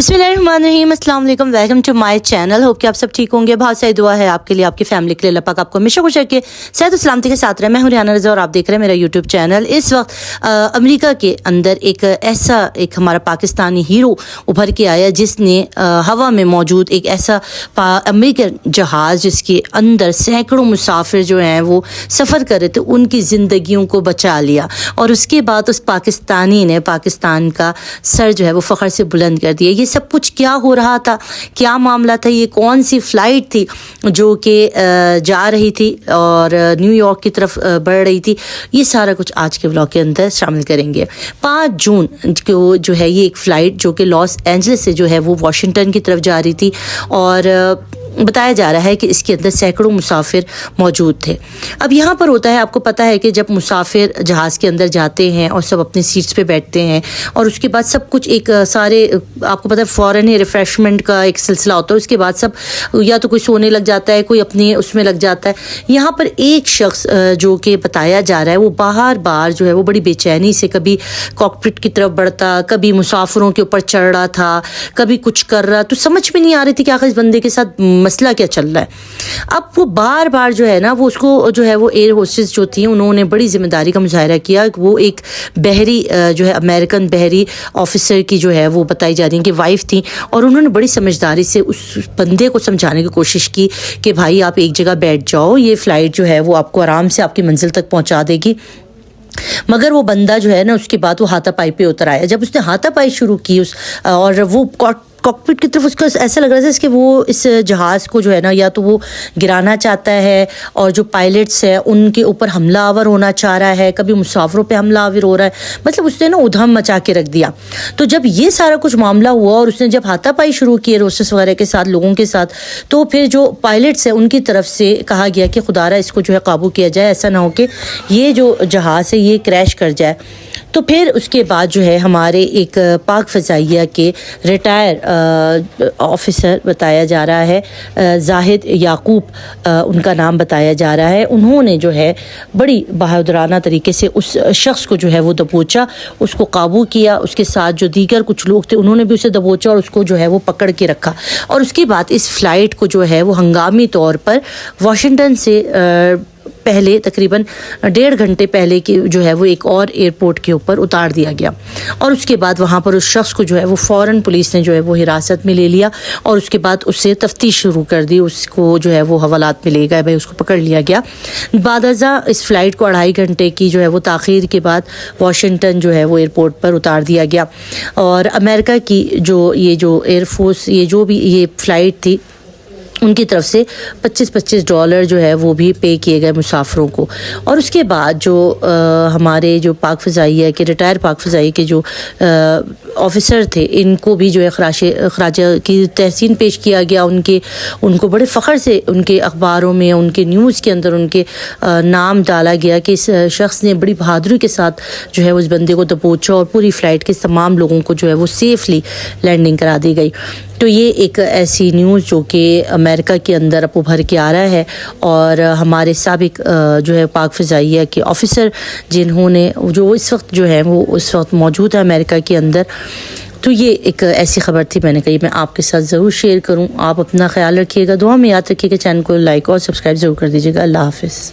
बिस्मिल्लाहिर्रहमानिर्रहीम, अस्सलाम वालेकुम, welcome to my channel. Hope कि आप सब ठीक होंगे। बहुत सारी दुआ है आपके लिए, आपकी फैमिली के लिए। अल्लाह पाक आपको हमेशा खुश रखे, सेहत और सलामती के साथ रहे। मैं हूं रियाना रज़ा और आप देख रहे हैं मेरा यूट्यूब चैनल। इस वक्त अमेरिका के अंदर एक हमारा पाकिस्तानी हीरो उभर के आया जिसने हवा में मौजूद एक ऐसा अमेरिकन जहाज़ जिसके अंदर सैकड़ों मुसाफिर जो हैं वो सफ़र कर रहे थे, उनकी ज़िंदगियों को बचा लिया। और उसके बाद उस पाकिस्तानी ने पाकिस्तान का सर जो है वो फ़ख्र से बुलंद कर दिया। ये सब कुछ क्या हो रहा था, क्या मामला था, ये कौन सी फ़्लाइट थी जो कि जा रही थी और न्यूयॉर्क की तरफ बढ़ रही थी, ये सारा कुछ आज के व्लॉग के अंदर शामिल करेंगे। 5 जून को जो है ये एक फ़्लाइट जो कि लॉस एंजलिस से जो है वो वाशिंगटन की तरफ जा रही थी और बताया जा रहा है कि इसके अंदर सैकड़ों मुसाफिर मौजूद थे। अब यहाँ पर होता है, आपको पता है कि जब मुसाफिर जहाज़ के अंदर जाते हैं और सब अपनी सीट्स पे बैठते हैं और उसके बाद सब कुछ एक सारे आपको पता है फ़ौरन ही रिफ़्रेशमेंट का एक सिलसिला होता है। उसके बाद सब या तो कोई सोने लग जाता है, कोई अपने उसमें लग जाता है। यहाँ पर एक शख्स जो कि बताया जा रहा है वो बार बार जो है वो बड़ी बेचैनी से कभी कॉकपिट की तरफ बढ़ता, कभी मुसाफिरों के ऊपर चढ़ रहा था, कभी कुछ कर रहा, तो समझ में नहीं आ रही थी कि आखिर इस बंदे के साथ मसला क्या चल रहा है। अब वो बार बार जो है ना वो उसको जो है वो एयर होस्टेस जो थी उन्होंने बड़ी जिम्मेदारी का मुजाहरा किया। वो एक बहरी जो है अमेरिकन बहरी ऑफिसर की जो है वो बताई जा रही है कि वाइफ थी और उन्होंने बड़ी समझदारी से उस बंदे को समझाने की कोशिश की कि भाई आप एक जगह बैठ जाओ, ये फ़्लाइट जो है वो आपको आराम से आपकी मंजिल तक पहुंचा देगी। मगर वो बंदा जो है ना उसके बाद वो हाथापाई पे उतर आया। जब उसने हाथापाई शुरू की और वो कॉकपिट की तरफ उसको ऐसा लग रहा था कि वो इस जहाज़ को जो है ना या तो वो गिराना चाहता है और जो पायलट्स है उनके ऊपर हमलावर होना चाह रहा है, कभी मुसाफिरों पे हमलावर हो रहा है, मतलब उसने ना उधम मचा के रख दिया। तो जब ये सारा कुछ मामला हुआ और उसने जब हाथापाई शुरू की रोस्टेस वगैरह के साथ, लोगों के साथ, तो फिर जो पायलट्स है उनकी तरफ से कहा गया कि खुदारा इसको जो है काबू किया जाए, ऐसा ना हो कि ये जो जहाज़ है ये क्रैश कर जाए। तो फिर उसके बाद जो है हमारे एक पाक फ़ज़ाइया के रिटायर ऑफिसर बताया जा रहा है, जाहिद याकूब उनका नाम बताया जा रहा है, उन्होंने जो है बड़ी बहादुराना तरीके से उस शख्स को जो है वो दबोचा, उसको काबू किया। उसके साथ जो दीगर कुछ लोग थे उन्होंने भी उसे दबोचा और उसको जो है वो पकड़ के रखा। और उसके बाद इस फ़्लाइट को जो है वो हंगामी तौर पर वाशिंगटन से पहले तकरीबन 1.5 घंटे पहले की जो है वो एक और एयरपोर्ट के ऊपर उतार दिया गया और उसके बाद वहाँ पर उस शख्स को जो है वो फ़ौरन पुलिस ने जो है वो हिरासत में ले लिया और उसके बाद उससे तफ्तीश शुरू कर दी। उसको जो है वो हवालात में ले गए, भाई उसको पकड़ लिया गया। बादज़ा इस फ़्लाइट को 2.5 घंटे की जो है वो ताख़ीर के बाद वाशिंगटन जो है वो एयरपोर्ट पर उतार दिया गया और अमेरिका की जो एयरफोर्स ये फ़्लाइट थी उनकी तरफ से $25 जो है वो भी पे किए गए मुसाफिरों को। और उसके बाद जो हमारे जो पाक फ़ज़ाइया के रिटायर पाक फ़ज़ाइया के जो ऑफ़िसर थे इनको भी जो है खराजा की तहसीन पेश किया गया। उनको बड़े फ़ख्र से उनके अखबारों में, उनके न्यूज़ के अंदर उनके नाम डाला गया कि इस शख्स ने बड़ी बहादुरी के साथ जो है उस बंदे को दबोचा और पूरी फ़्लाइट के तमाम लोगों को जो है वो सेफ़ली लैंडिंग करा दी गई। तो ये एक ऐसी न्यूज़ जो कि अमेरिका के अंदर अब उभर के आ रहा है और हमारे साबिक जो है पाक फ़ज़ाइया के ऑफ़िसर जिन्होंने जो इस वक्त जो है वो उस वक्त मौजूद है अमेरिका के अंदर। तो ये एक ऐसी ख़बर थी, मैंने कही मैं आपके साथ ज़रूर शेयर करूं। आप अपना ख्याल रखिएगा, दुआ में याद रखिएगा, चैनल को लाइक और सब्सक्राइब ज़रूर कर दीजिएगा। अल्लाह हाफ़िज़।